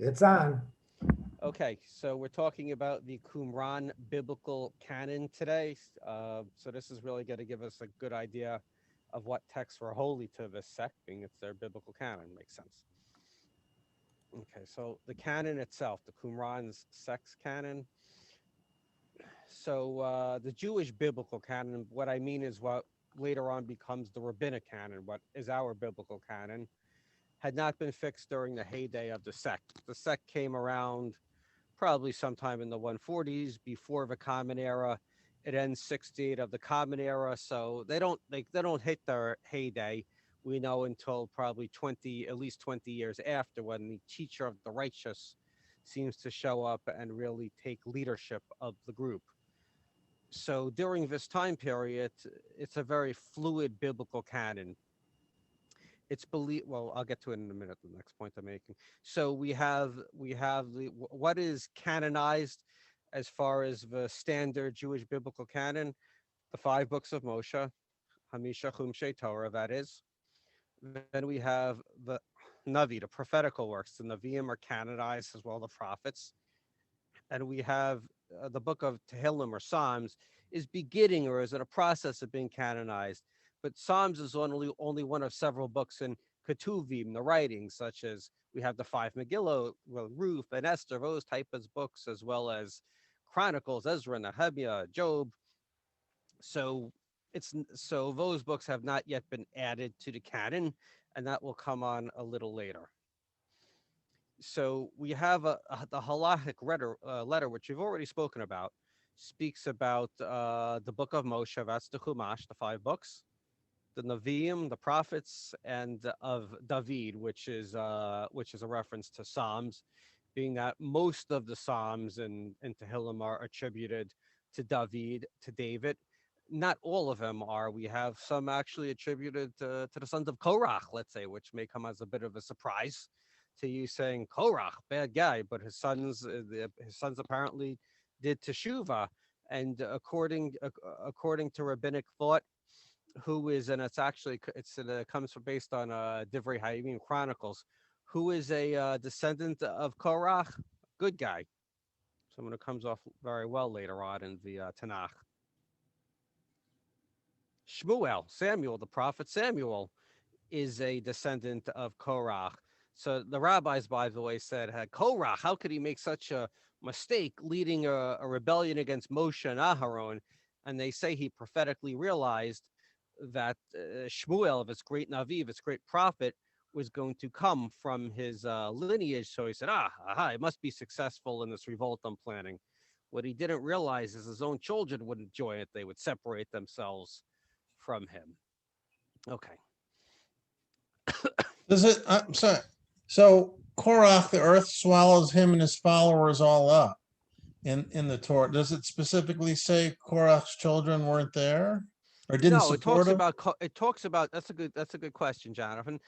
It's on. Okay, so we're talking about the Qumran biblical canon today. So this is really going to give us a good idea of what texts were holy to this sect, being it's their biblical canon. Makes sense. Okay, so the canon itself, the Qumran's sex canon. So the Jewish biblical canon, what I mean is what later on becomes the rabbinic canon, what is our biblical canon, had not been fixed during the heyday of the sect. The sect came around probably sometime in the 140s before the Common Era. It ends 68 of the Common Era, so they don't hit their heyday. We know until probably 20, at least 20 years after, when the teacher of the righteous seems to show up and really take leadership of the group. So during this time period, it's a very fluid biblical canon. It's believed. Well, I'll get to it in a minute. The next point I'm making. So we have what is canonized as far as the standard Jewish biblical canon, the five books of Moshe, Hamisha Chumshe Torah. That is. Then we have the Navi, the prophetical works. The Naviim are canonized as well, the prophets, and we have the book of Tehillim or Psalms is beginning or is in a process of being canonized. But Psalms is only one of several books in Ketuvim, the writings, such as we have the five Megillah, well, Ruth and Esther, those type of books, as well as Chronicles, Ezra, Nehemiah, Job. So so those books have not yet been added to the canon, and that will come on a little later. So we have the halachic letter, which we've already spoken about, speaks about the book of Moshe. That's the Chumash, the five books, the Nevi'im, the prophets, and of David, which is a reference to Psalms, being that most of the Psalms in Tehillim are attributed to David. Not all of them are. We have some actually attributed to the sons of Korach, let's say, which may come as a bit of a surprise to you, saying Korach, bad guy, but his sons apparently did teshuvah, and according to rabbinic thought, who is, and it comes from based on Divrei Hayim Chronicles, who is a descendant of Korach, good guy, someone who comes off very well later on in the Tanakh. Shmuel, Samuel, the prophet Samuel, is a descendant of Korach. So the rabbis, by the way, said, Korach, how could he make such a mistake leading a rebellion against Moshe and Aharon? And they say he prophetically realized that Shmuel, this great Navi, this great prophet, was going to come from his lineage. So he said, it must be successful in this revolt I'm planning. What he didn't realize is his own children wouldn't join it. They would separate themselves from him. Okay. Does it? I'm sorry. So Korach, the earth swallows him and his followers all up in the Torah. Does it specifically say Korach's children weren't there or didn't No, support him? it talks about that's a good question, Jonathan.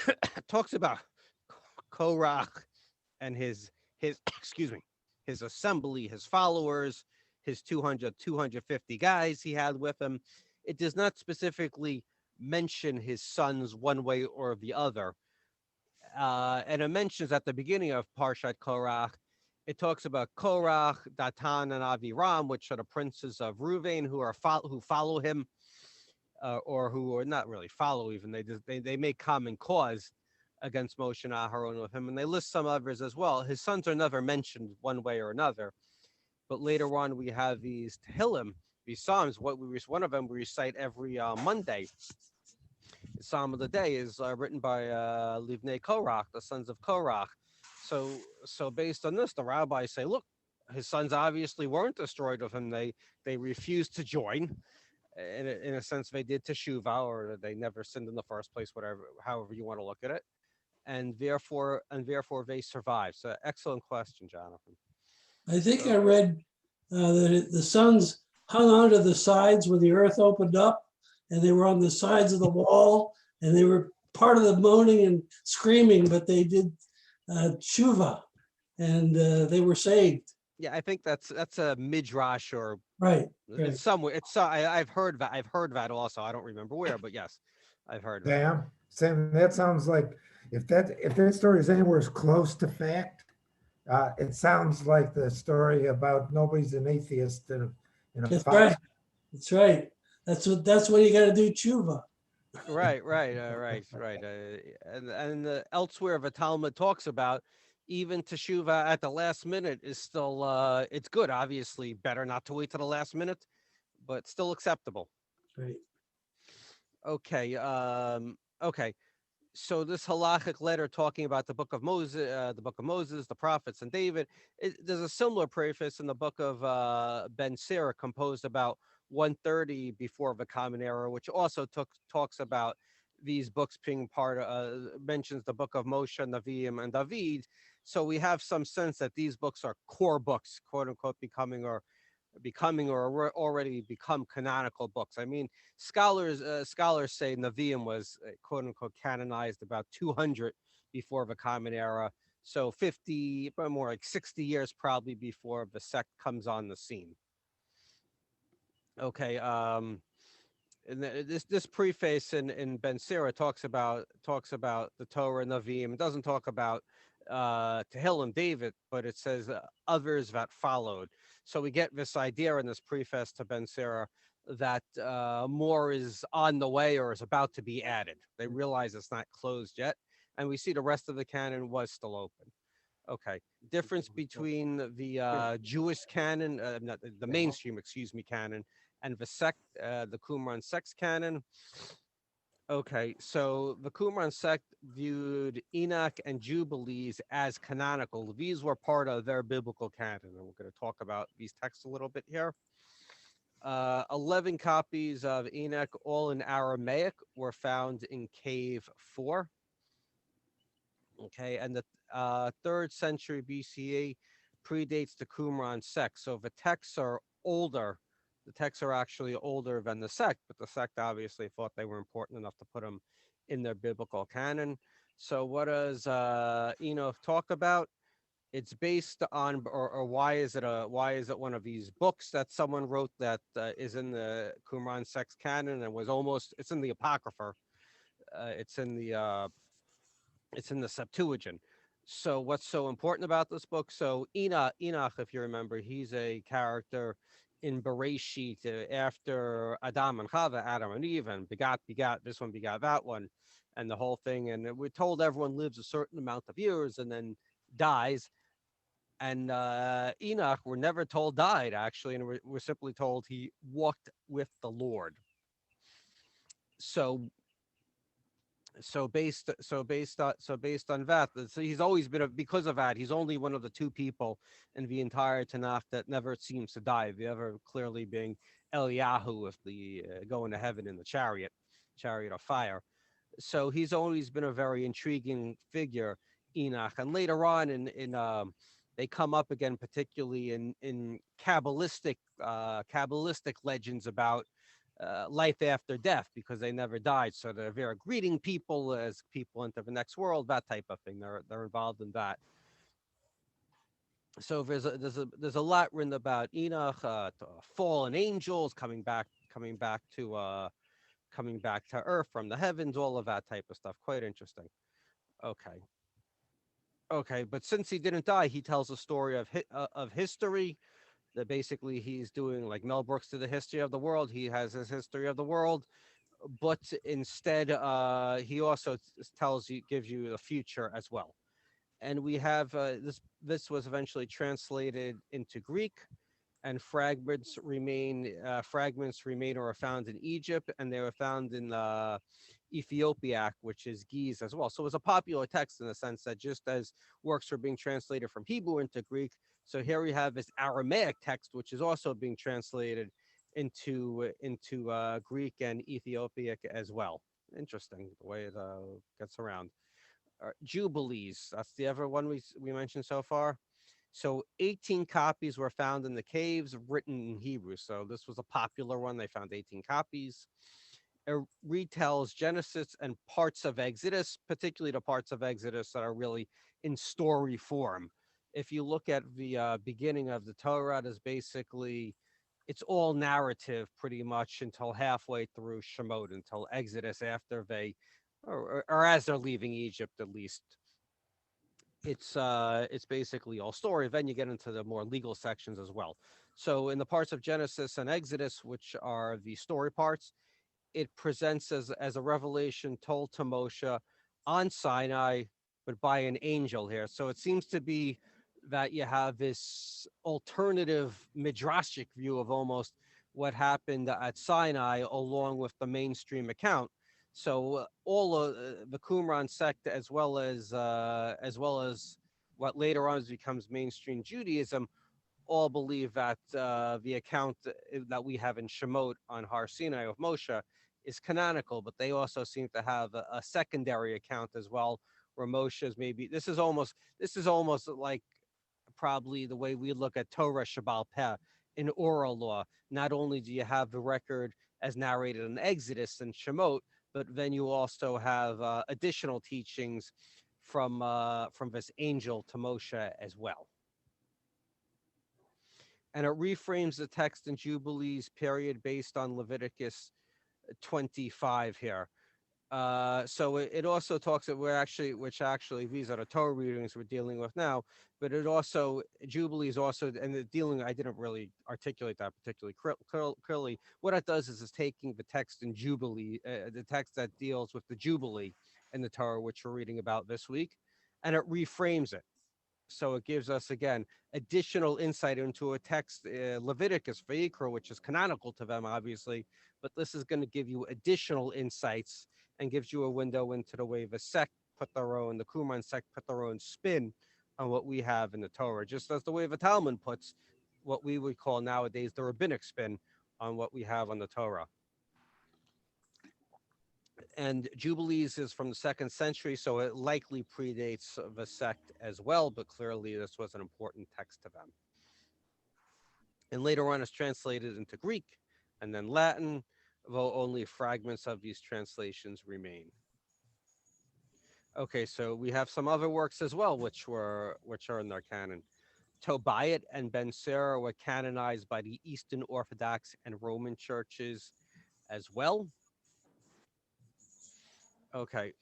It talks about Korach and his excuse me, his assembly, his followers, his 250 guys he had with him. It does not specifically mention his sons one way or the other. And it mentions at the beginning of Parshat Korach, it talks about Korach, Datan, and Aviram, which are the princes of Ruvain who follow him, or who are not really follow even. They make common cause against Moshe and Aharon with him, and they list some others as well. His sons are never mentioned one way or another, but later on we have these Tehillim, these Psalms. One of them we recite every Monday. The Psalm of the day is written by Livnei Korach, the sons of Korach. So based on this, the rabbis say, look, his sons obviously weren't destroyed with him. They refused to join. In a sense, they did teshuvah, or they never sinned in the first place, however you want to look at it, and therefore they survived. So excellent question, Jonathan. I think I read that the sons hung onto the sides when the earth opened up, and they were on the sides of the wall, and they were part of the moaning and screaming, but they did tshuva, and they were saved. Yeah, I think that's a midrash, or right. It's somewhere. I've heard that also. I don't remember where, but yes, I've heard that. Sam, that sounds like if that story is anywhere as close to fact It sounds like the story about nobody's an atheist in a That's fight. right. That's right. That's what you got to do, tshuva. Right, right. And elsewhere, the Talmud talks about even teshuva at the last minute is still it's good. Obviously, better not to wait to the last minute, but still acceptable. Right. Okay. Okay. So this halachic letter talking about the book of Moses, the prophets, and David. There's a similar preface in the book of Bencero, composed about 130 before the Common Era, which also talks about these books being mentions the book of Moshe, Nevi'im, and David. So we have some sense that these books are core books, quote unquote, becoming or already become canonical books. I mean, scholars say Nevi'im was quote unquote canonized about 200 before the Common Era, so 50, but more like 60 years probably before the sect comes on the scene. Okay, and this preface in Bencero talks about the Torah and Nevi'im. It doesn't talk about Tehillim, David, but it says others that followed. So we get this idea in this preface to Bencero that more is on the way or is about to be added. They realize it's not closed yet, and we see the rest of the canon was still open. Okay, difference between the Jewish canon, not the mainstream, excuse me, canon, and the sect, the Qumran sect's canon. Okay, so the Qumran sect viewed Enoch and Jubilees as canonical. These were part of their biblical canon, and we're going to talk about these texts a little bit here. 11 copies of Enoch, all in Aramaic, were found in Cave 4. Okay, and the 3rd century BCE predates the Qumran sect. So the texts are older. The texts are actually older than the sect, but the sect obviously thought they were important enough to put them in their biblical canon. So what does Enoch talk about? It's based on, or why is it one of these books that someone wrote that is in the Qumran sect's canon and it's in the Apocrypha. It's in the Septuagint. So what's so important about this book? So Enoch, if you remember, he's a character in Bereshit after Adam and Chava, Adam and Eve, and begot, this one begot that one, and the whole thing. And we're told everyone lives a certain amount of years and then dies. And Enoch, we're never told died, actually, and we're simply told he walked with the Lord. So based on that, so he's always been because of that, he's only one of the 2 people in the entire Tanakh that never seems to die. The other clearly being Eliyahu, with the going to heaven in the chariot of fire. So he's always been a very intriguing figure, Enoch. And later on in they come up again, particularly in Kabbalistic legends about life after death, because they never died. So they're greeting people as people enter the next world, that type of thing. They're involved in that. So there's a lot written about Enoch, fallen angels coming back to Earth from the heavens, all of that type of stuff. Quite interesting. Okay, but since he didn't die, he tells a story of history. That basically he's doing like Mel Brooks to the history of the world. He has his history of the world, but instead he also gives you the future as well. And we have this was eventually translated into Greek, and fragments remain or are found in Egypt, and they were found in Ethiopiac, which is Ge'ez as well. So it was a popular text in the sense that just as works were being translated from Hebrew into Greek, so here we have this Aramaic text, which is also being translated into Greek and Ethiopic as well. Interesting the way it gets around. Jubilees, that's the other one we mentioned so far. So 18 copies were found in the caves, written in Hebrew. So this was a popular one. They found 18 copies. It retells Genesis and parts of Exodus, particularly the parts of Exodus that are really in story form. If you look at the beginning of the Torah, it's all narrative pretty much until halfway through Shemot, until Exodus, after or as they're leaving Egypt, at least. it's basically all story. Then you get into the more legal sections as well. So in the parts of Genesis and Exodus, which are the story parts, it presents as a revelation told to Moshe on Sinai, but by an angel here. So it seems to be that you have this alternative midrashic view of almost what happened at Sinai, along with the mainstream account. So all of the Qumran sect, as well as what later on becomes mainstream Judaism, all believe that the account that we have in Shemot on Har Sinai of Moshe is canonical, but they also seem to have a secondary account as well, where Moshe's maybe this is almost like probably the way we look at Torah Shabbal Peh in oral law. Not only do you have the record as narrated in Exodus and Shemot, but then you also have additional teachings from this angel to Moshe as well. And it reframes the text in Jubilees period based on Leviticus 25 here. So it also talks that which actually these are the Torah readings we're dealing with now, but it also, Jubilees also, and the dealing, I didn't really articulate that particularly clearly. What it does is taking the text in Jubilee, the text that deals with the Jubilee in the Torah, which we're reading about this week, and it reframes it. So it gives us, again, additional insight into a text, Leviticus, Vayikra, which is canonical to them, obviously, but this is going to give you additional insights and gives you a window into the way the sect put their own, the Qumran sect put their own spin on what we have in the Torah, just as the way the Talmud puts what we would call nowadays the rabbinic spin on what we have on the Torah. And Jubilees is from the 2nd century, so it likely predates the sect as well, but clearly this was an important text to them. And later on it's translated into Greek and then Latin, though only fragments of these translations remain. Okay, so we have some other works as well, which are in their canon. Tobiat and Bencero were canonized by the Eastern Orthodox and Roman churches as well. Okay,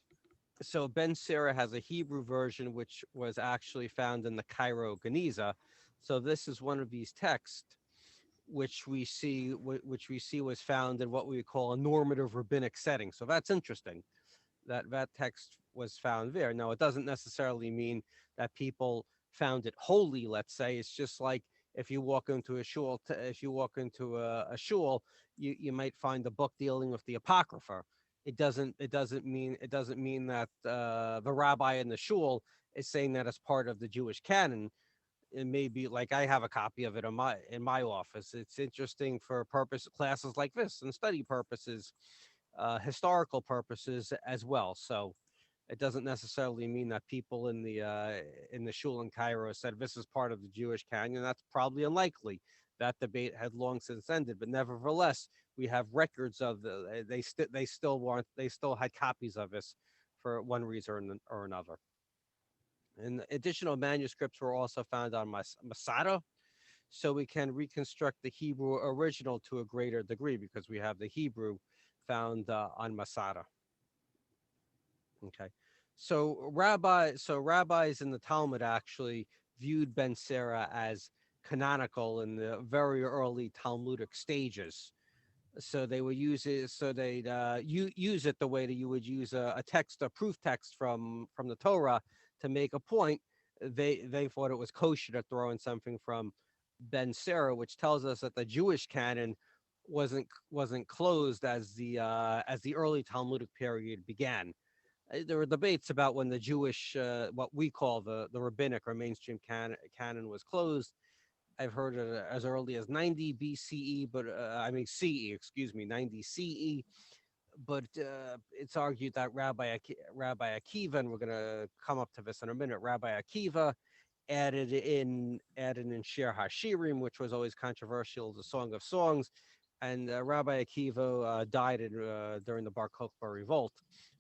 so Bencero has a Hebrew version, which was actually found in the Cairo Geniza. So this is one of these texts which we see was found in what we call a normative rabbinic setting. So that's interesting that text was found there. Now, it doesn't necessarily mean that people found it holy, let's say. It's just like if you walk into a shul, you might find a book dealing with the Apocrypha. It doesn't mean that the rabbi in the shul is saying that as part of the Jewish canon. It may be like I have a copy of it in my office. It's interesting for classes like this and study purposes, historical purposes as well. So it doesn't necessarily mean that people in the shul in Cairo said this is part of the Jewish canon. That's probably unlikely. That debate had long since ended, but nevertheless, we have records of they still had copies of this for one reason or another. And additional manuscripts were also found on Masada, so we can reconstruct the Hebrew original to a greater degree because we have the Hebrew found on Masada. Okay, so rabbis in the Talmud actually viewed Bencero as canonical in the very early Talmudic stages. So they would use it. So they'd use it the way that you would use a proof text from the Torah to make a point. They thought it was kosher to throw in something from Bencero, which tells us that the Jewish canon wasn't closed as the early Talmudic period began. There were debates about when the Jewish, what we call the rabbinic or mainstream canon was closed. I've heard it as early as 90 BCE, but 90 CE. But it's argued that Rabbi Akiva, and we're going to come up to this in a minute, Rabbi Akiva added in Shir HaShirim, which was always controversial, the Song of Songs, and Rabbi Akiva died during the Bar Kokhba revolt,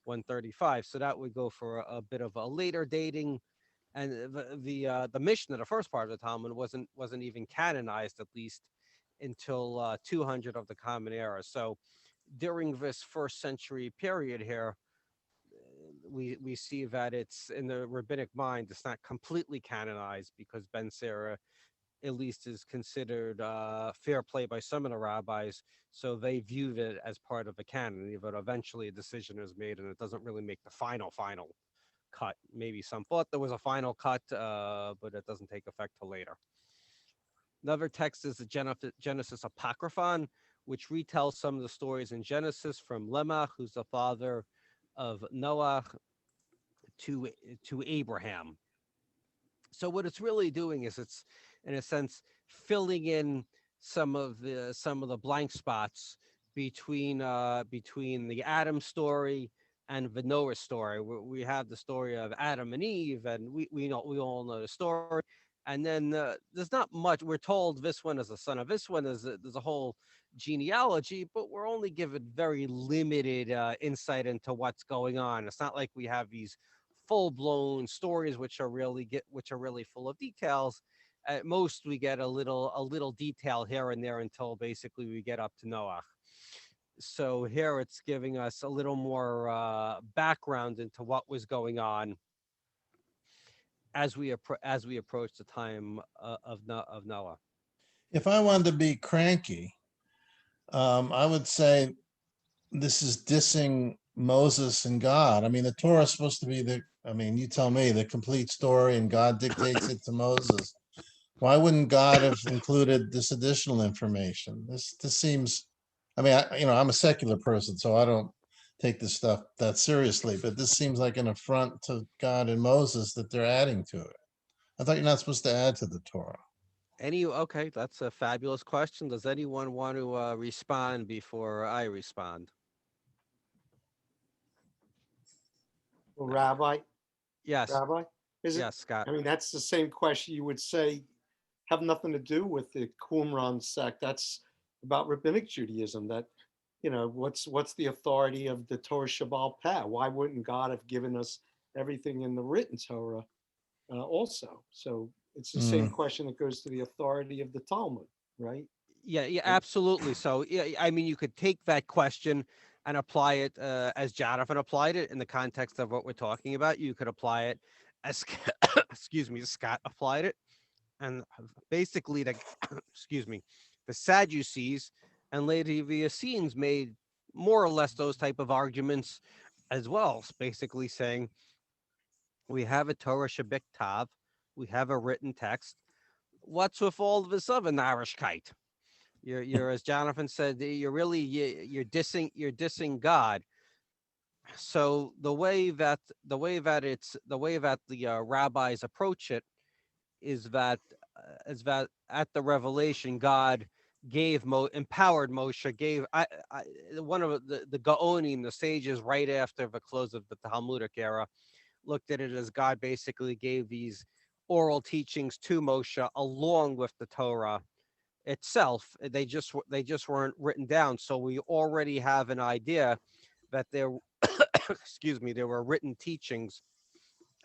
135. So that would go for a bit of a later dating. And the Mishnah, the first part of the Talmud, wasn't even canonized, at least until 200 of the Common Era. So during this first century period here, we see that it's in the rabbinic mind, it's not completely canonized because Bencero at least is considered fair play by some of the rabbis. So they viewed it as part of the canon, but eventually a decision is made and it doesn't really make the final cut. Maybe some thought there was a final cut, but it doesn't take effect till later. Another text is the Genesis Apocryphon, which retells some of the stories in Genesis from Lemach, who's the father of Noah, to Abraham. So what it's really doing is it's, in a sense, filling in some of the blank spots between the Adam story and the Noah story. We have the story of Adam and Eve, and we all know the story. And then there's not much. We're told this one is a son of this one. There's a whole genealogy, but we're only given very limited insight into what's going on. It's not like we have these full-blown stories which are really full of details. At most, we get a little detail here and there until basically we get up to Noah. So here it's giving us a little more background into what was going on as we approach the time of Noah. If I wanted to be cranky, I would say this is dissing Moses and God. I mean, the Torah is supposed to be you tell me, the complete story, and God dictates it to Moses. Why wouldn't God have included this additional information? This seems, I'm a secular person, so I don't take this stuff that seriously, but this seems like an affront to God and Moses that they're adding to it. I thought you're not supposed to add to the Torah. Okay, that's a fabulous question. Does anyone want to respond before I respond? Well, Rabbi, Yes. Rabbi, is it? Yes, Scott. I mean, that's the same question you would say have nothing to do with the Qumran sect. That's about rabbinic Judaism. That, what's the authority of the Torah Shabbal Peh? Why wouldn't God have given us everything in the written Torah also? So it's the same question that goes to the authority of the Talmud, right? Yeah, absolutely. So, yeah, I mean, you could take that question and apply it as Jonathan applied it in the context of what we're talking about. You could apply it as, Scott applied it. And basically, the Sadducees and later the Essenes made more or less those type of arguments as well, basically saying we have a Torah Shabbat, we have a written text. What's with all of this other Narishkeit? You're as Jonathan said, you're dissing God. So the way that the rabbis approach it is that at the revelation, God empowered Moshe, gave one of the Gaonim, the sages, right after the close of the Talmudic era, looked at it as God basically gave these oral teachings to Moshe along with the Torah itself. They just weren't written down. So we already have an idea that there were written teachings.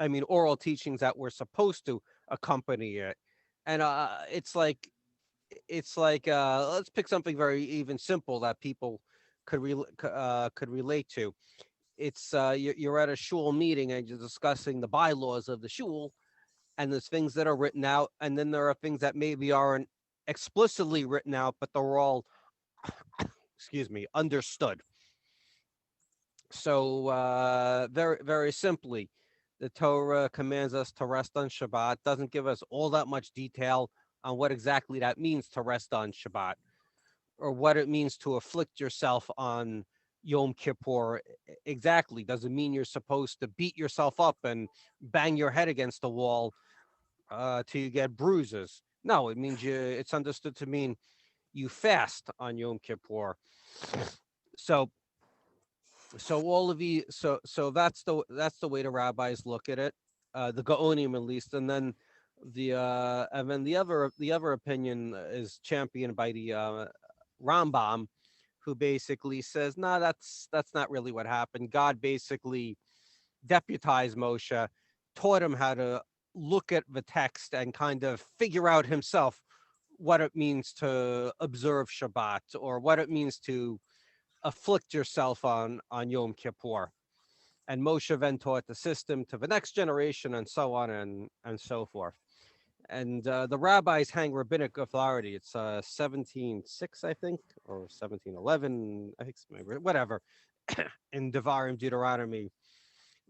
I mean, oral teachings that were supposed to accompany it. And it's like let's pick something very even simple that people could relate to. It's you're at a shul meeting and you're discussing the bylaws of the shul, and there's things that are written out, and then there are things that maybe aren't explicitly written out, but they're all understood. So very, very simply, the Torah commands us to rest on Shabbat, doesn't give us all that much detail on what exactly that means to rest on Shabbat, or what it means to afflict yourself on Yom Kippur. Exactly. Doesn't mean you're supposed to beat yourself up and bang your head against the wall till you get bruises. No, it means it's understood to mean you fast on Yom Kippur. So all of the so that's the way the rabbis look at it, the Gaonim at least, and then the other opinion is championed by the Rambam, who basically says, no, that's not really what happened. God basically deputized Moshe, taught him how to look at the text and kind of figure out himself what it means to observe Shabbat, or what it means to afflict yourself on Yom Kippur. and Moshe then taught the system to the next generation, and so on and so forth. And the rabbis hang rabbinic authority. It's 17:6, I think, or 17:11, I think, whatever, in Devarim, Deuteronomy.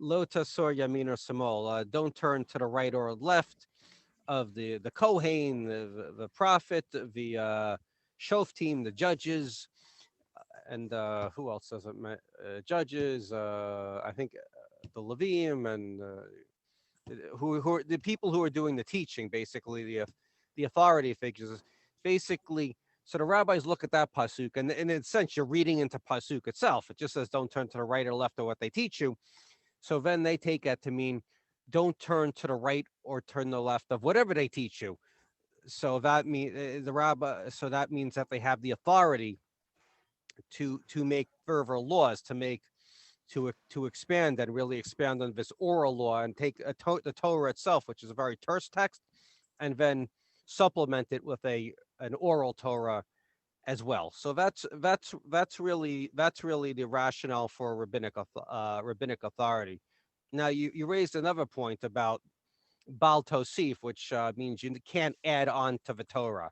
Lo tasor yamin or samol. Don't turn to the right or left of the Kohen, the prophet, the Shoftim, the judges, and who else does it? Judges, I think the Levim, and who are the people who are doing the teaching, basically the authority figures, basically. So the rabbis look at that pasuk, and in a sense, you're reading into pasuk itself. It just says, "Don't turn to the right or left of what they teach you." So then they take that to mean, don't turn to the right or turn to the left of whatever they teach you. So that means the rabbi. So that means that they have the authority to make further laws, to expand and really expand on this oral law, and take the Torah itself, which is a very terse text, and then supplement it with an oral Torah as well. So that's really the rationale for rabbinic authority. Now you raised another point about Baal Tosif, which means you can't add on to the Torah.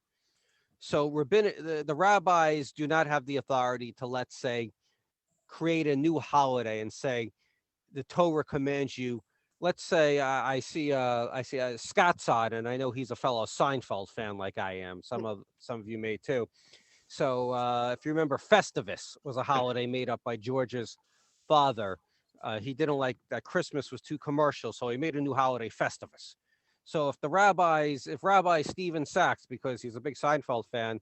So the rabbis do not have the authority to, let's say, create a new holiday and say the Torah commands you. Let's say I see Scott's on, and I know he's a fellow Seinfeld fan like I am. Some of you may too. So if you remember, Festivus was a holiday made up by George's father. He didn't like that Christmas was too commercial, so he made a new holiday, Festivus. So if Rabbi Steven Saks, because he's a big Seinfeld fan,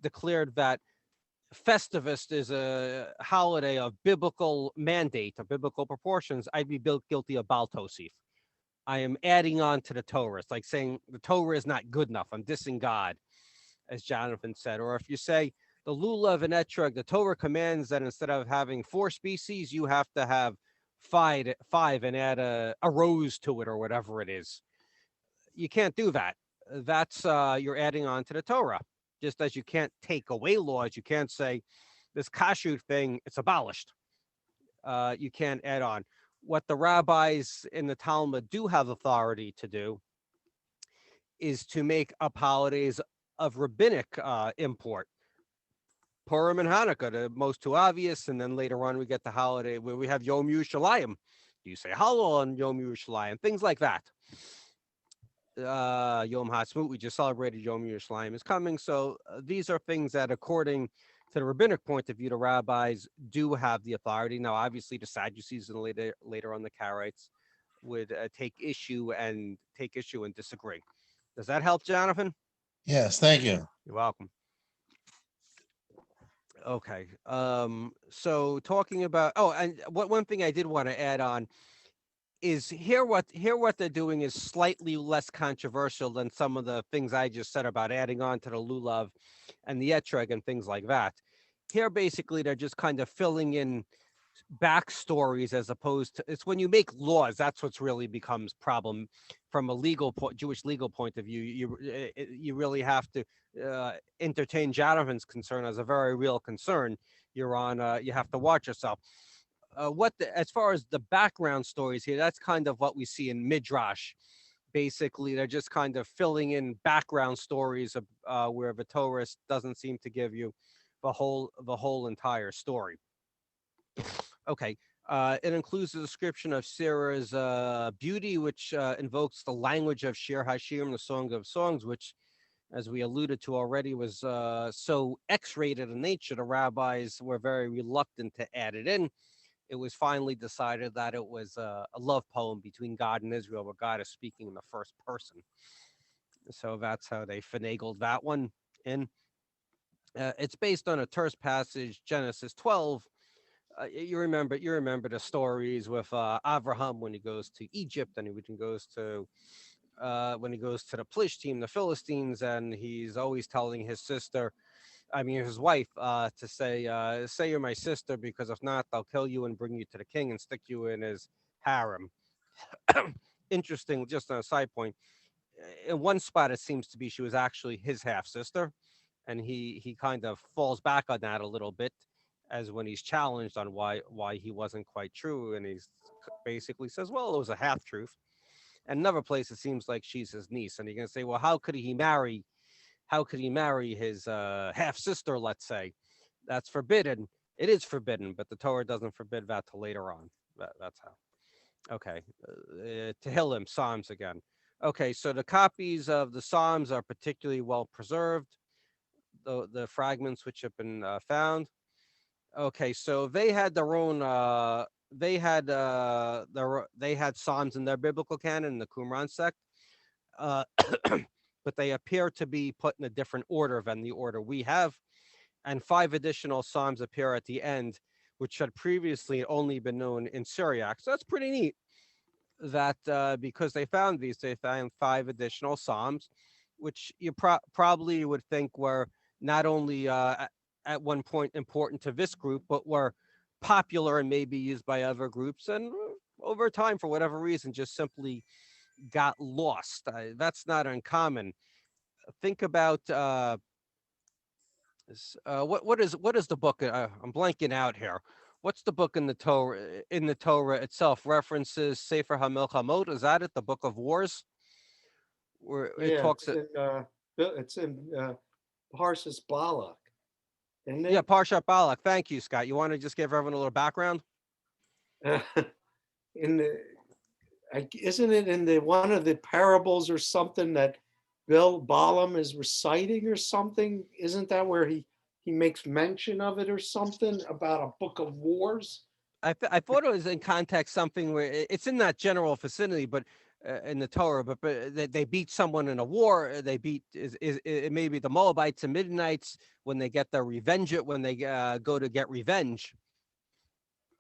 declared that Festivus is a holiday of biblical mandate, of biblical proportions, I'd be guilty of Baal Tosif. I am adding on to the Torah. It's like saying the Torah is not good enough. I'm dissing God, as Jonathan said. Or if you say the lulav and etrog, the Torah commands that instead of having 4 species, you have to have five and add a rose to it or whatever it is. You can't do that. That's you're adding on to the Torah. Just as you can't take away laws, you can't say this kashrut thing, it's abolished. You can't add on. What the rabbis in the Talmud do have authority to do is to make up holidays of rabbinic import. Purim and Hanukkah, the most two obvious, and then later on we get the holiday where we have Yom Yerushalayim. You say Hallel on Yom Yerushalayim, things like that. Yom HaTzmaut, we just celebrated Yom Yerushalayim is coming. So these are things that, according to the rabbinic point of view, the rabbis do have the authority. Now, obviously, the Sadducees and later on the Karaites would take issue and disagree. Does that help, Jonathan? Yes, thank you. You're welcome. Okay. So talking about and one thing I did want to add on is here what they're doing is slightly less controversial than some of the things I just said about adding on to the lulav and the etrog and things like that. Here, basically, they're just kind of filling in backstories, as opposed to, it's when you make laws, that's what's really becomes problem from a Jewish legal point of view. You really have to entertain Jonathan's concern as a very real concern. You have to watch yourself. As far as the background stories here, that's kind of what we see in Midrash. Basically, they're just kind of filling in background stories of where the Torah doesn't seem to give you the whole entire story. Okay, it includes the description of Sarah's beauty, which invokes the language of Shir Hashirim, the Song of Songs, which, as we alluded to already, was so X-rated in nature. The rabbis were very reluctant to add it in. It was finally decided that it was a love poem between God and Israel, where God is speaking in the first person. So that's how they finagled that one in. It's based on a terse passage, Genesis 12. You remember the stories with Abraham when he goes to Egypt, and when he goes to the Plishtim, the Philistines, and he's always telling his wife, to say you're my sister, because if not, they'll kill you and bring you to the king and stick you in his harem. Interesting, just on a side point, in one spot it seems to be she was actually his half sister, and he kind of falls back on that a little bit, as when he's challenged on why he wasn't quite true, and he's basically says, well, it was a half truth. And another place it seems like she's his niece, and you're gonna say, well, how could he marry his half sister? Let's say that's forbidden. It is forbidden, but the Torah doesn't forbid that till later on. That's how. Okay, Tehillim, Psalms again. Okay, so the copies of the Psalms are particularly well preserved. The fragments which have been found. Okay, so they had their own. They had Psalms in their biblical canon, the Qumran sect, but they appear to be put in a different order than the order we have, and 5 additional Psalms appear at the end, which had previously only been known in Syriac. So that's pretty neat. That because they found 5 additional Psalms, which you probably would think were not only at one point important to this group, but were popular and maybe used by other groups, and over time, for whatever reason, just simply got lost. That's not uncommon. Think about what is the book? I'm blanking out here. What's the book in the Torah? In the Torah itself, references Sefer HaMilchamot. Is that it? The Book of Wars, where it talks. It's in Parshas Balak. Isn't it? Yeah, Parshat Balak. Thank you, Scott. You want to just give everyone a little background? Isn't it in the one of the parables or something that Balaam is reciting or something? Isn't that where he makes mention of it or something about a book of wars? I thought it was in context something where it's in that general vicinity, but in the Torah, but they beat someone in a war. They beat it may be the Moabites and Midianites when they get their revenge. When they go to get revenge,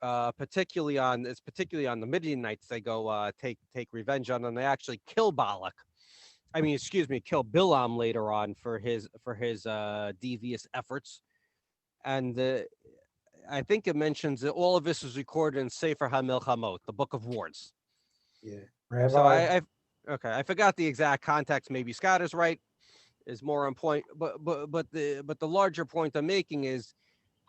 particularly on the Midianites, they go take revenge on them. They actually kill Balak. I mean, excuse me, kill Bilam later on for his devious efforts, and I think it mentions that all of this was recorded in Sefer HaMilchamot, the Book of Wars. Yeah. Rabbi, So I forgot the exact context. Maybe Scott is right, is more on point. But the larger point I'm making is,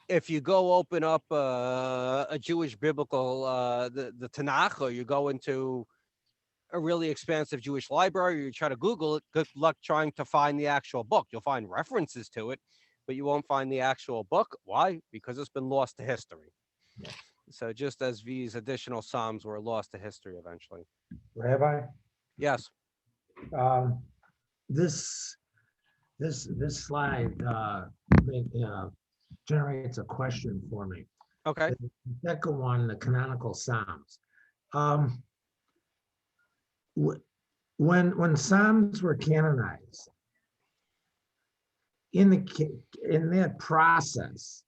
if you go open up a Jewish biblical the Tanakh, or you go into a really expansive Jewish library, you try to Google it, good luck trying to find the actual book. You'll find references to it, but you won't find the actual book. Why? Because it's been lost to history. So just as these additional Psalms were lost to history eventually. Rabbi, Yes. this slide generates a question for me. Okay. The second one, the Canonical Psalms. When Psalms were canonized, in that process,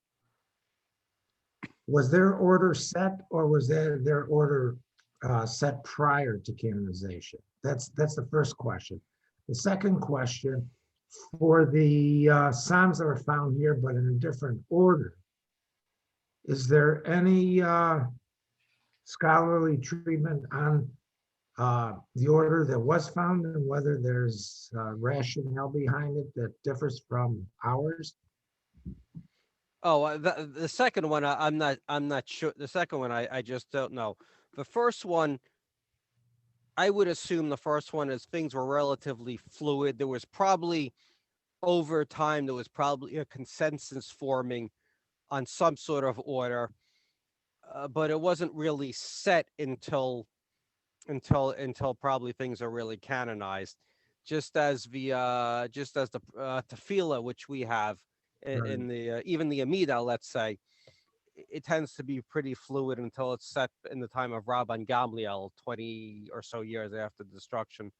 was their order set, or was their order set prior to canonization? That's the first question. The second question, for the Psalms that were found here, but in a different order, is there any scholarly treatment on the order that was found, and whether there's rationale behind it that differs from ours? Oh, the second one, I'm not sure. The second one, I just don't know. The first one, I would assume the first one is things were relatively fluid. There was probably, over time, there was probably a consensus forming on some sort of order, but it wasn't really set until probably things are really canonized. Just as the tefillah, which we have in the even the Amida, let's say, it tends to be pretty fluid until it's set in the time of Rabban Gamliel, 20 or so years after the destruction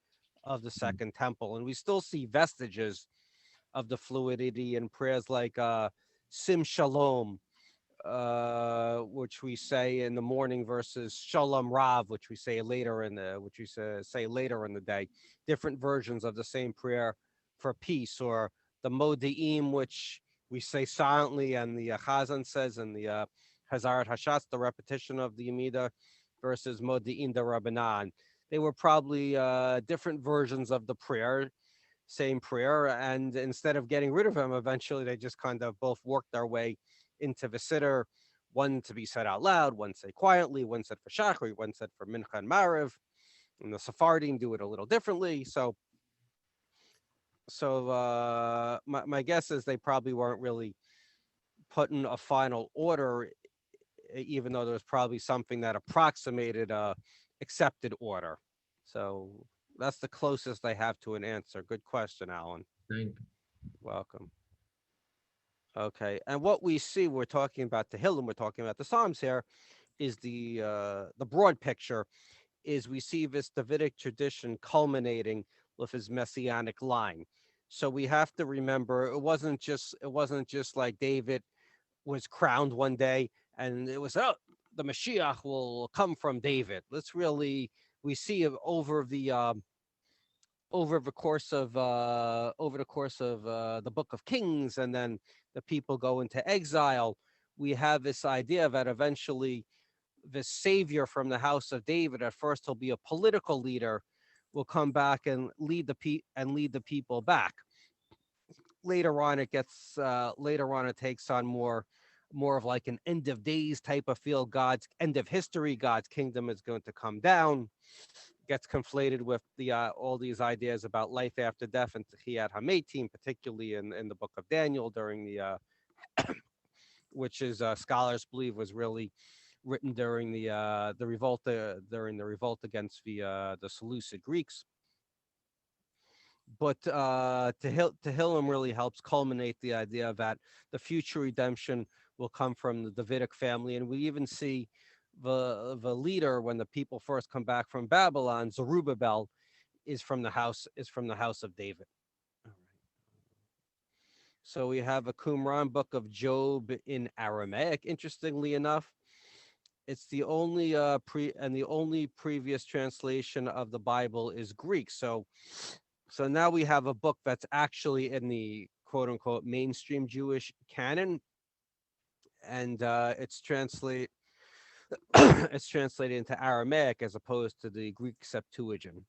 of the Second Temple, and we still see vestiges of the fluidity in prayers like Sim Shalom, which we say in the morning, versus Shalom Rav, which we say later in the day. Different versions of the same prayer for peace, or the Modi'im, which we say silently, and the Chazan says in the Hazarat Hashatz, the repetition of the Amida, versus Modi'im de Rabbanan. They were probably different versions of the prayer, same prayer, and instead of getting rid of them, eventually they just kind of both worked their way into the siddur, one to be said out loud, one said quietly, one said for Shachri, one said for Mincha and Mariv, and the Sephardim do it a little differently. So my guess is they probably weren't really putting a final order, even though there was probably something that approximated a accepted order. So that's the closest I have to an answer. Good question, Alan. Thank you. Welcome. Okay, and what we see, we're talking about the Tehillim, we're talking about the Psalms here, is the broad picture. Is we see this Davidic tradition culminating with his messianic line. So we have to remember it wasn't just like David was crowned one day and it was, oh, the Mashiach will come from David. Let's really, we see over the course of the Book of Kings, and then the people go into exile. We have this idea that eventually the savior from the house of David, at first he'll be a political leader, will come back and lead the people back. Later on, it takes on more of like an end of days type of feel. God's end of history, God's kingdom is going to come down. Gets conflated with the all these ideas about life after death and Tchiyat HaMetim, particularly in the book of Daniel during the which is scholars believe was really written during the revolt against the Seleucid Greeks. But Tehillim really helps culminate the idea that the future redemption will come from the Davidic family, and we even see the leader when the people first come back from Babylon, Zerubbabel, is from the house of David. All right. So we have a Qumran book of Job in Aramaic. Interestingly enough, it's the only the only previous translation of the Bible is Greek. So now we have a book that's actually in the quote unquote mainstream Jewish canon, and it's translated into Aramaic as opposed to the Greek Septuagint.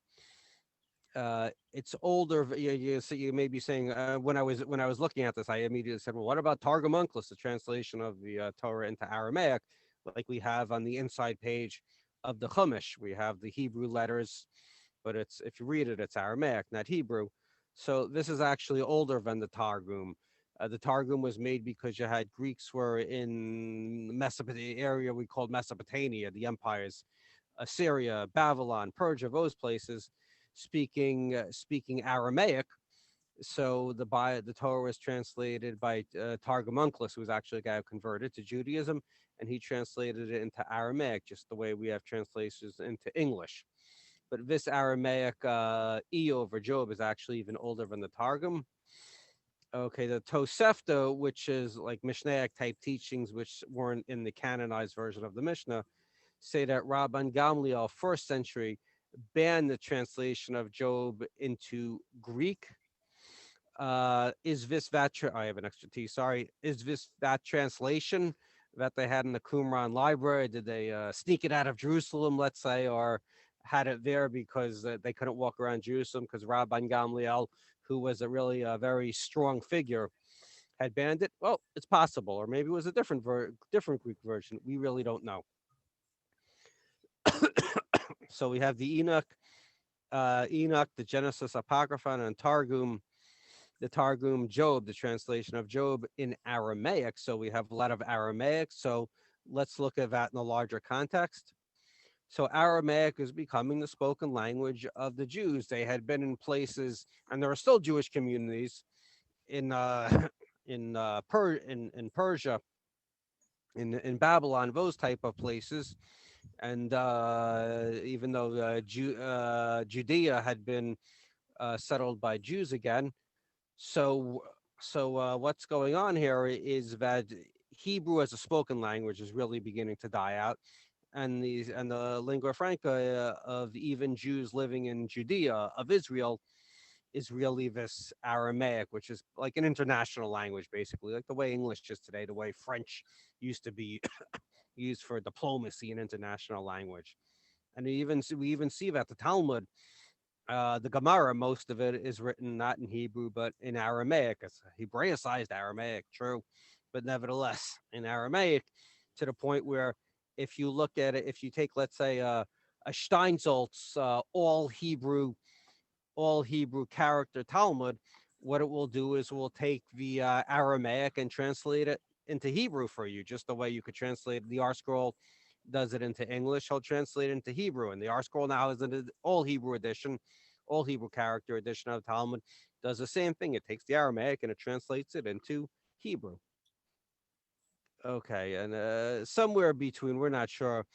It's older. You may be saying when I was looking at this, I immediately said, well, what about Targum Onkelos, the translation of the Torah into Aramaic, like we have on the inside page of the Chumash? We have the Hebrew letters, but if you read it, it's Aramaic, not Hebrew. So this is actually older than the Targum. The Targum was made because you had Greeks were in Mesopotamia, the area we called Mesopotamia, the empires, Assyria, Babylon, Persia, those places, speaking Aramaic. So the Torah was translated by Targum Onkelos, who was actually a guy who converted to Judaism, and he translated it into Aramaic, just the way we have translations into English. But this Aramaic Eov or Job is actually even older than the Targum. Okay, the Tosefta, which is like Mishnaic type teachings, which weren't in the canonized version of the Mishnah, say that Rabban Gamliel, first century, banned the translation of Job into Greek. Is this that? I have an extra T. Sorry. Is this that translation that they had in the Qumran library? Did they sneak it out of Jerusalem, let's say, or had it there because they couldn't walk around Jerusalem because Rabban Gamliel, who was a really very strong figure, had banned it? Well, it's possible, or maybe it was a different Greek version. We really don't know. So we have the Enoch, the Genesis Apocryphon, and the Targum Job, the translation of Job in Aramaic. So we have a lot of Aramaic. So let's look at that in a larger context. So Aramaic is becoming the spoken language of the Jews. They had been in places, and there are still Jewish communities in Persia, in Babylon, those type of places. And even though Judea had been settled by Jews again, so what's going on here is that Hebrew as a spoken language is really beginning to die out, and the lingua franca of even Jews living in Judea of Israel is really this Aramaic, which is like an international language, basically, like the way English is today, the way French used to be used for diplomacy and international language. And we even see that the Talmud, the Gemara, most of it is written not in Hebrew, but in Aramaic. It's Hebraicized Aramaic, true, but nevertheless in Aramaic, to the point where if you look at it, if you take, let's say, a Steinsaltz all Hebrew character Talmud, what it will do is we'll take the Aramaic and translate it into Hebrew for you, just the way you could translate the R scroll does it into English. He'll translate it into Hebrew, and the R scroll now is an all Hebrew edition, all Hebrew character edition of Talmud. Does the same thing. It takes the Aramaic and it translates it into Hebrew. Okay, and somewhere between, we're not sure,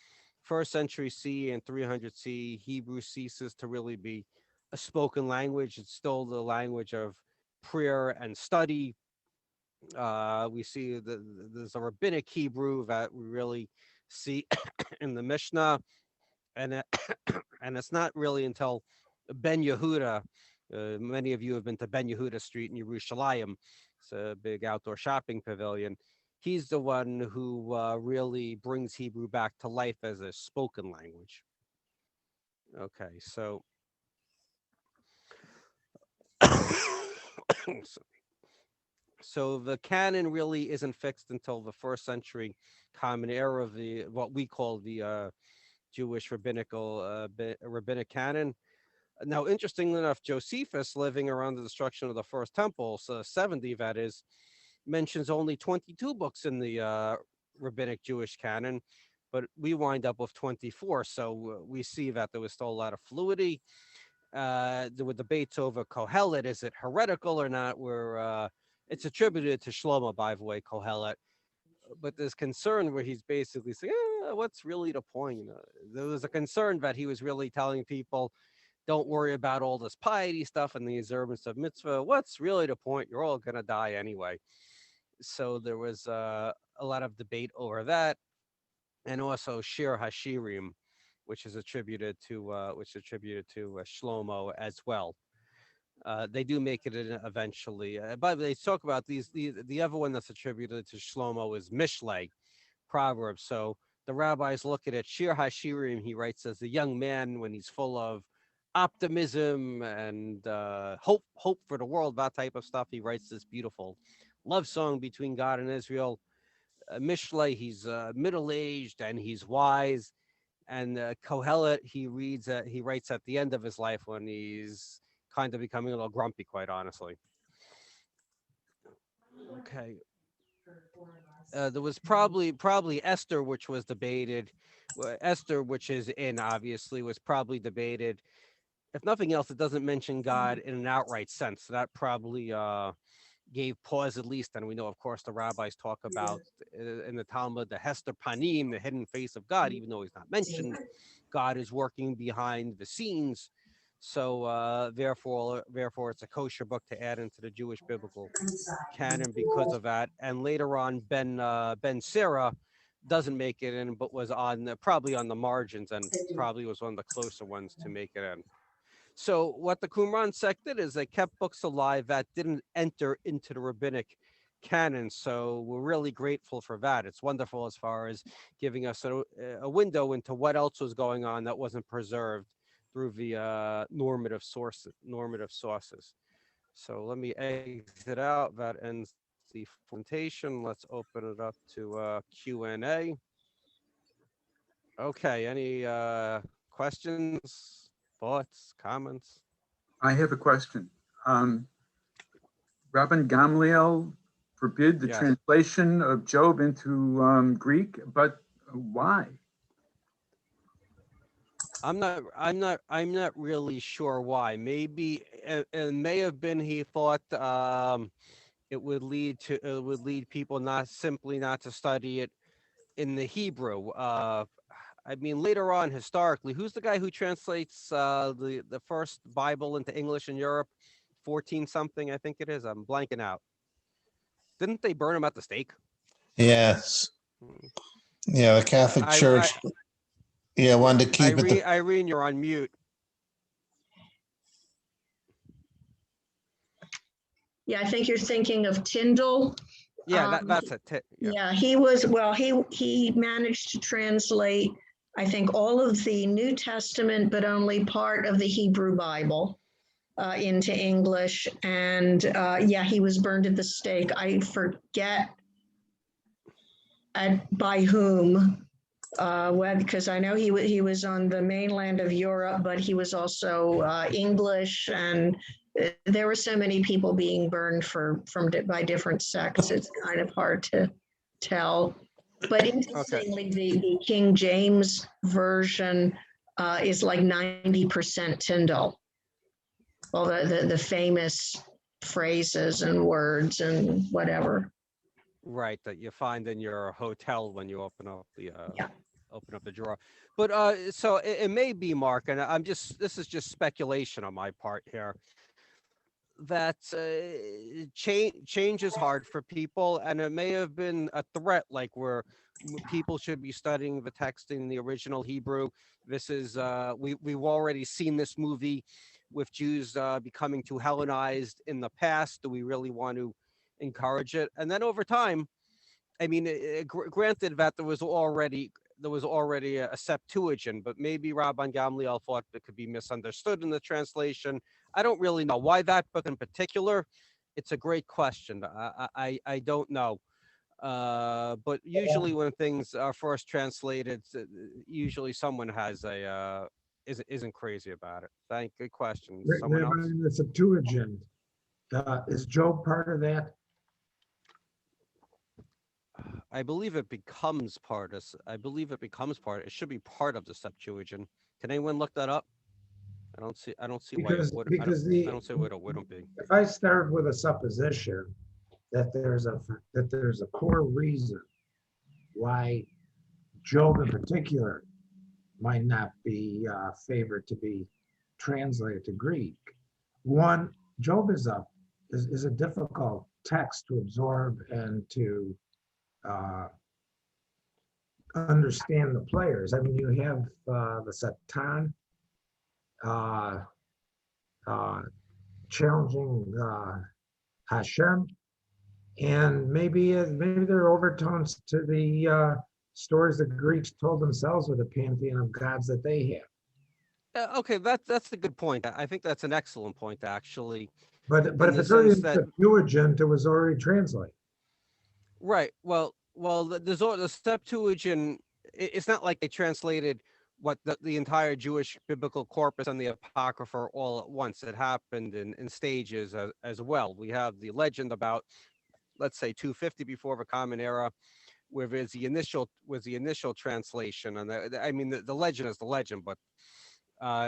1st century CE and 300 CE, Hebrew ceases to really be a spoken language. It's still the language of prayer and study. We see there's a rabbinic Hebrew that we really see in the Mishnah, and and it's not really until Ben Yehuda. Many of you have been to Ben Yehuda Street in Yerushalayim. It's a big outdoor shopping pavilion. He's the one who really brings Hebrew back to life as a spoken language. Okay, so so the canon really isn't fixed until the 1st century Common Era of the what we call the Jewish rabbinic canon. Now, interestingly enough, Josephus, living around the destruction of the First Temple, so 70 that is, mentions only 22 books in the rabbinic Jewish canon, but we wind up with 24. So we see that there was still a lot of fluidity. There were debates over Kohelet. Is it heretical or not? Where it's attributed to Shlomo, by the way, Kohelet. But there's concern where he's basically saying, what's really the point? There was a concern that he was really telling people, don't worry about all this piety stuff and the observance of mitzvah. What's really the point? You're all going to die anyway. So there was a lot of debate over that. And also Shir Hashirim, which is attributed to Shlomo as well. They do make it in eventually. By the way, they talk about the other one that's attributed to Shlomo is Mishleigh Proverb. So the rabbis look at it. Shir Hashirim, he writes as a young man when he's full of optimism and hope for the world, that type of stuff. He writes this beautiful love song between God and Israel. Mishleigh, he's middle-aged and he's wise. And Kohelet, he writes at the end of his life when he's kind of becoming a little grumpy, quite honestly. Okay. There was probably Esther, which was debated. Esther, which is in, obviously, was probably debated. If nothing else, it doesn't mention God in an outright sense. So that probably gave pause at least. And we know, of course, the rabbis talk about in the Talmud, the Hester Panim, the hidden face of God, even though he's not mentioned. God is working behind the scenes. So therefore, it's a kosher book to add into the Jewish biblical canon because of that. And later on, Bencero doesn't make it in, but was probably on the margins and probably was one of the closer ones to make it in. So what the Qumran sect did is they kept books alive that didn't enter into the rabbinic canon. So we're really grateful for that. It's wonderful as far as giving us a window into what else was going on that wasn't preserved through the normative sources. So let me exit out. That ends the presentation. Let's open it up to Q&A. Okay, any questions? Thoughts, comments? I have a question. Rabban Gamliel forbid the translation of Job into Greek, but why? I'm not really sure why. Maybe it may have been he thought it would lead people not to study it in the Hebrew. I mean, later on, historically, who's the guy who translates the first Bible into English in Europe? 14 something, I think it is. I'm blanking out. Didn't they burn him at the stake? Yes. Yeah, the Catholic Church. Wanted to keep it. Irene, you're on mute. Yeah, I think you're thinking of Tyndall. Yeah, that's it. Yeah, he managed to translate, I think, all of the New Testament, but only part of the Hebrew Bible into English. And he was burned at the stake. I forget by whom. Well, because I know he was on the mainland of Europe, but he was also English, and there were so many people being burned by different sects. It's kind of hard to tell. But interestingly, the King James version is like 90% Tyndale. All the famous phrases and words and whatever. Right, that you find in your hotel when you open up the Yeah. open up the drawer. But so it may be, Mark, and this is just speculation on my part here, that change is hard for people, and it may have been a threat, like where people should be studying the text in the original Hebrew. This is we've already seen this movie with Jews becoming too Hellenized in the past. Do we really want to encourage it? And then over time, I mean, granted that there was already a Septuagint, but maybe Rabban Gamliel thought it could be misunderstood in the translation. I don't really know why that book in particular. It's a great question. I don't know. But usually when things are first translated, usually someone has isn't crazy about it. Good question. Someone else? The Septuagint, is Job part of that? I believe it becomes part of. It should be part of the Septuagint. Can anyone look that up? I don't see why it wouldn't. I don't see why it wouldn't be. If I start with a supposition that there's a core reason why Job in particular might not be favored to be translated to Greek. One, Job is a difficult text to absorb and to understand the players. I mean, you have the Satan challenging Hashem, and maybe there are overtones to the stories the Greeks told themselves with the pantheon of gods that they have. Okay, that's a good point. I think that's an excellent point, actually. But if it's already in the Septuagint, it was already translated. Right. Well, the Septuagint. It's not like they translated what the entire Jewish biblical corpus and the Apocrypha all at once. It happened in stages as well. We have the legend about, let's say, 250 before the Common Era, where there's the initial translation, and the legend is the legend, but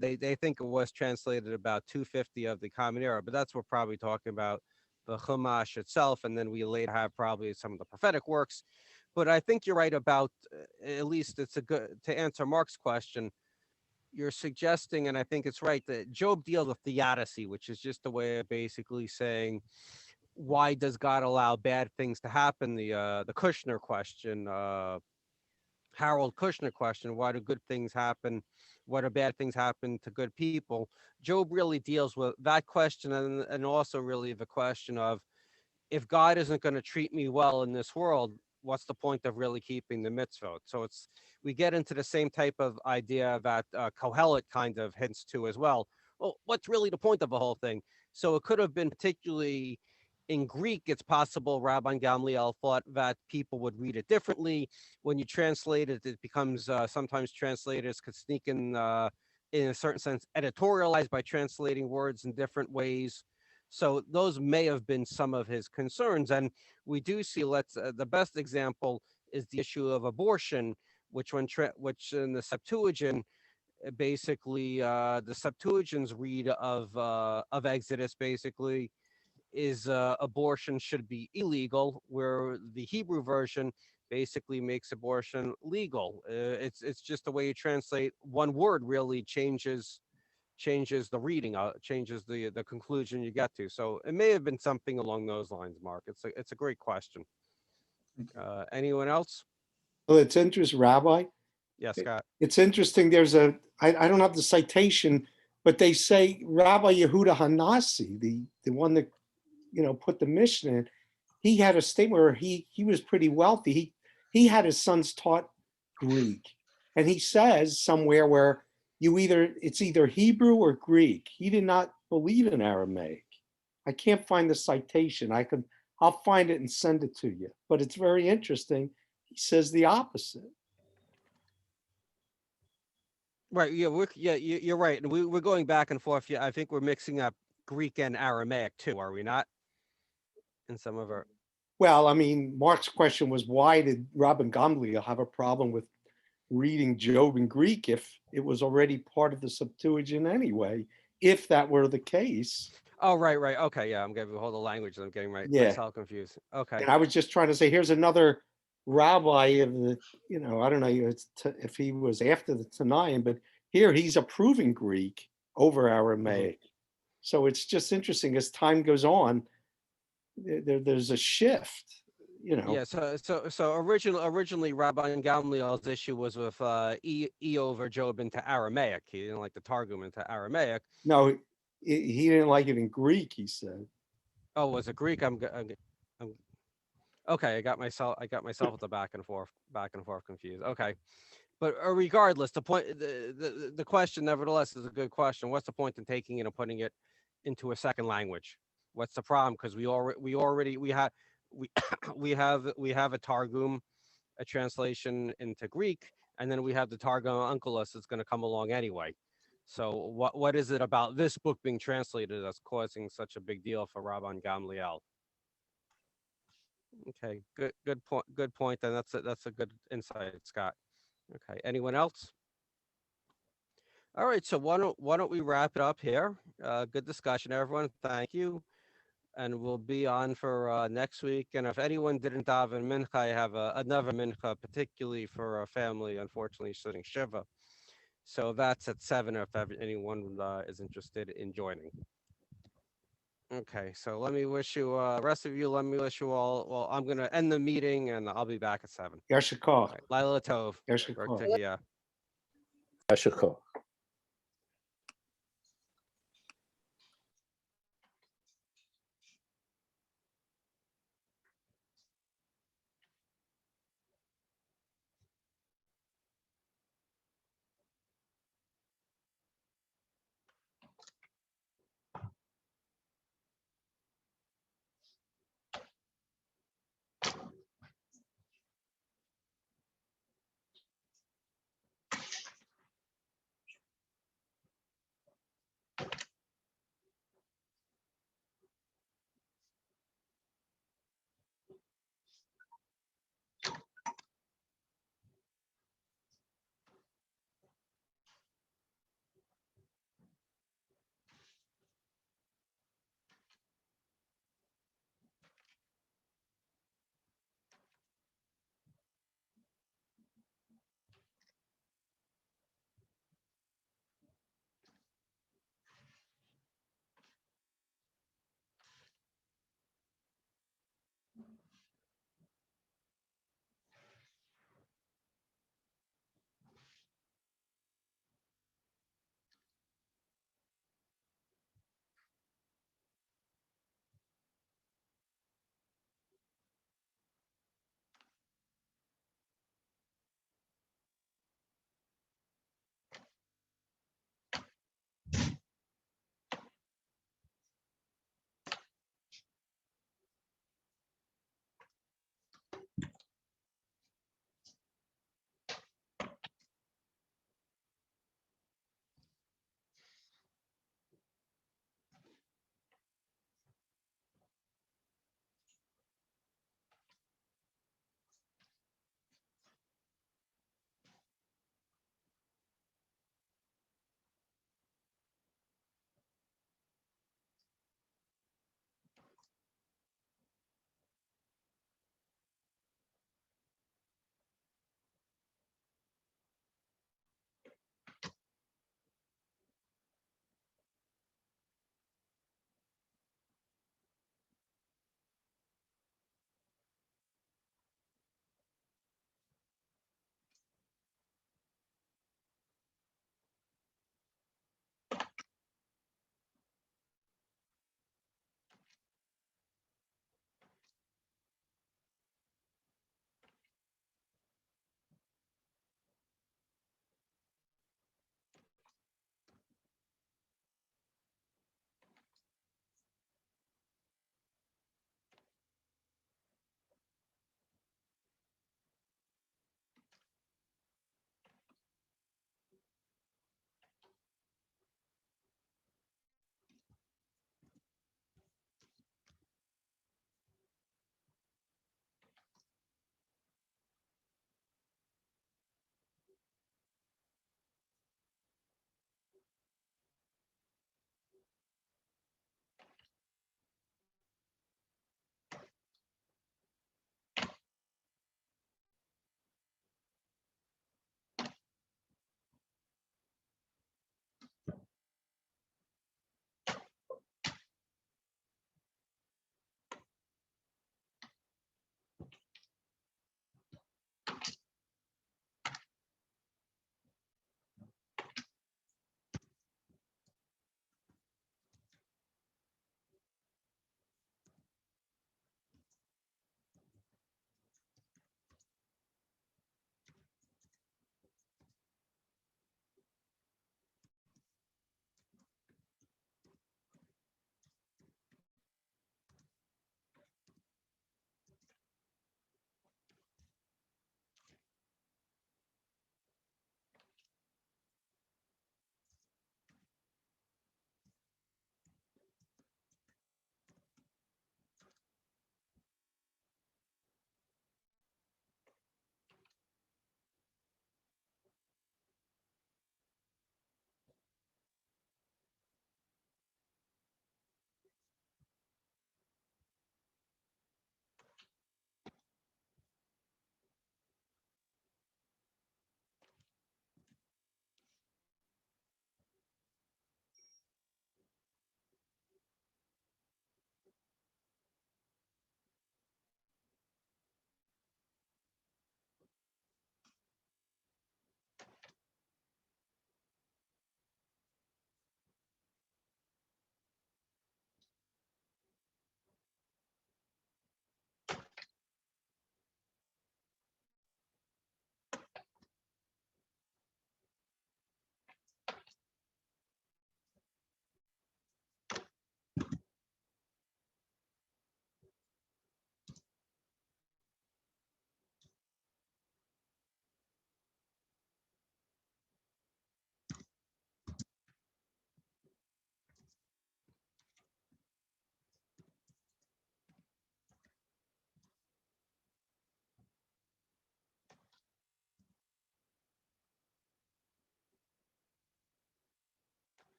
they think it was translated about 250 of the Common Era, but that's what we're probably talking about the Chumash itself, and then we later have probably some of the prophetic works. But I think you're right about, at least it's to answer Mark's question, you're suggesting, and I think it's right, that Job deals with theodicy, which is just a way of basically saying, why does God allow bad things to happen? The Kushner question, Harold Kushner question, why do good things happen? Why do bad things happen to good people? Job really deals with that question, and also really the question of, if God isn't going to treat me well in this world, what's the point of really keeping the mitzvot? So we get into the same type of idea that Kohelet kind of hints to as well. Well, what's really the point of the whole thing? So it could have been particularly in Greek, it's possible Rabban Gamliel thought that people would read it differently. When you translate it, it becomes sometimes translators could sneak in a certain sense, editorialized by translating words in different ways. So those may have been some of his concerns. And we do see, the best example is the issue of abortion, which in the Septuagint, basically the Septuagint's read of Exodus basically is abortion should be illegal, where the Hebrew version basically makes abortion legal. It's just the way you translate one word really changes the reading, changes the conclusion you get to. So it may have been something along those lines, Mark. It's a great question. Anyone else? Well, it's interesting, Rabbi. Yes, Scott. It's interesting. I don't have the citation, but they say Rabbi Yehuda Hanasi, the one that put the Mishnah in, he had a statement where he was pretty wealthy. He had his sons taught Greek, and he says somewhere where it's either Hebrew or Greek. He did not believe in Aramaic. I can't find the citation. I'll find it and send it to you. But it's very interesting he says the opposite. Right. Yeah. You're right. And we're going back and forth. Yeah. I think we're mixing up Greek and Aramaic too, are we not? In some of our. Well, I mean, Mark's question was, why did Rabban Gamliel have a problem with reading Job in Greek if it was already part of the Septuagint anyway? If that were the case. Oh, right. Okay. Yeah. I'm getting the whole language. I'm getting Yeah. myself confused. Okay. And I was just trying to say, here's another rabbi of the, I don't know if he was after the Tanaim, but here he's approving Greek over Aramaic. So it's just interesting as time goes on, there's a shift, Yeah. So originally Rabbi Gamliel's issue was with E over Job into Aramaic. He didn't like the Targum into Aramaic. No, he didn't like it in Greek, he said. Oh, was it Greek? I'm okay. I got myself at the back and forth confused. Okay. But regardless, the question nevertheless is a good question. What's the point in taking it and putting it into a second language? What's the problem? Because we have a Targum, a translation into Greek, and then we have the Targum Onkelos that's going to come along anyway. So what is it about this book being translated that's causing such a big deal for Rabban Gamliel? Okay, good point. And that's a good insight, Scott. Okay, anyone else? All right, so why don't we wrap it up here? Good discussion, everyone. Thank you. And we'll be on for next week. And if anyone didn't daven mincha, I have another mincha, particularly for a family, unfortunately, sitting Shiva. So that's at 7 if anyone is interested in joining. Okay, so let me wish you, rest of you, let me wish you all, well, I'm going to end the meeting and I'll be back at 7. Yashikov. Right. Laila Tov. Yashikov. Yashikov.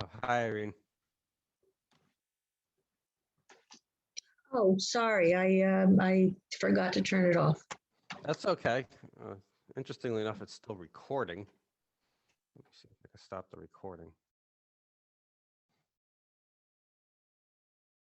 Oh, hi, Irene. Oh, sorry, I forgot to turn it off. That's okay. Interestingly enough, it's still recording. Let me see if I can stop the recording.